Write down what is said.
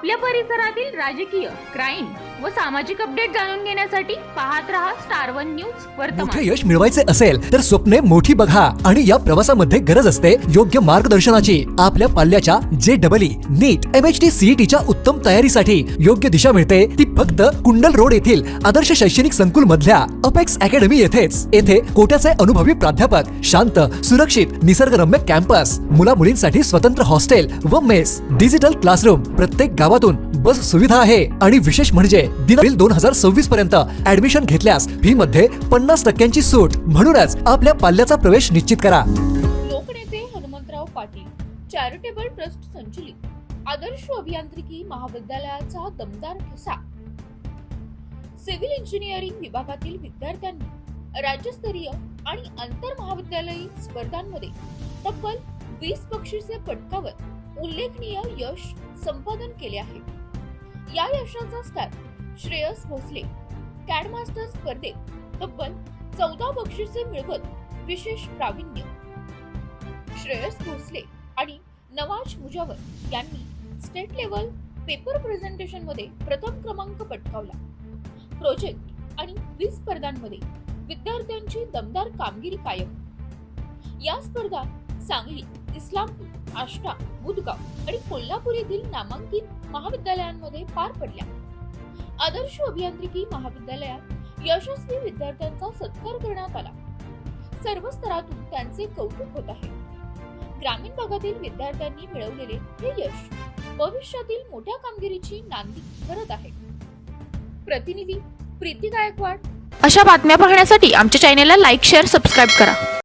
आपल्या परिसरातील राजकीय, क्राईम व सामाजिक अपडेट जाणून घेण्यासाठी पाहत रहा स्टार वन न्यूज वर्तमान। मोठे यश मिळवायचे असेल तर स्वप्ने मोठी बघा आणि या प्रवासामध्ये गरज असते योग्य मार्गदर्शनाची। आपल्या पाल्याच्या JEE, नीट, MHT, CETच्या उत्तम तयारीसाठी योग्य दिशा मिळते ती फक्त कुंडल रोड येथील आदर्श शैक्षणिक संकुल मधल्या अपेक्स अकॅडमी येथेच। येथे कोट्याचे अनुभवी प्राध्यापक, शांत, सुरक्षित, निसर्गरम्य कॅम्पस, मुला मुलींसाठी स्वतंत्र हॉस्टेल व मेस, डिजिटल क्लासरूम, प्रत्येक गावातून बस सुविधा आहे आणि विशेष म्हणजे दिनांक 2026 पर्यंत ऍडमिशन घेतल्यास फी मध्ये 50% सूट। म्हणूनच आपल्या पाल्याचा प्रवेश निश्चित करा। लोकनेते हनुमंतराव पाटील चॅरिटेबल ट्रस्ट संचलित आदर्श अभियांत्रिकी महाविद्यालयाचा दमदार ठसा। सिव्हिल इंजिनिअरिंग विभागातील विद्यार्थ्यांनी राज्यस्तरीय आणि आंतर महाविद्यालयीन स्पर्धांमध्ये तब्बल 20 बक्षिसे पटकावत उल्लेखनीय यश संपादन केले आहे। या यशाचा star Shreyas Bhosale CAD master स्पर्धेत तब्बल 14 बक्षिसे मिळवत विशेष प्रावीण्य। श्रेयस भोसले आणि नवाज मुजावर यांनी स्टेट लेवल पेपर प्रेझेंटेशन मध्ये प्रथम क्रमांक पटकावला। प्रोजेक्ट आणि क्विज स्पर्धांमध्ये विद्यार्थ्यांची दमदार कामगिरी कायम। या स्पर्धा सांगली, इस्लामपूर, आष्टा, बुधगाव आणि कोल्हापूर येथील नामांकित महाविद्यालयांमध्ये पार पडल्या। आदर्श अभियांत्रिकी महाविद्यालयात यशस्वी विद्यार्थ्यांचा सत्कार करण्यात आला। सर्व स्तरातून त्यांचे कौतुक होत आहे। ग्रामीण भागातील विद्यार्थ्यांनी मिळवलेले हे यश भविष्यातील मोठ्या कामगिरीची नांदी ठरत आहे। प्रतिनिधी प्रीती गायकवाड। अशा बातम्या पाहण्यासाठी आमच्या चॅनेलला लाईक, शेअर, सबस्क्राईब करा।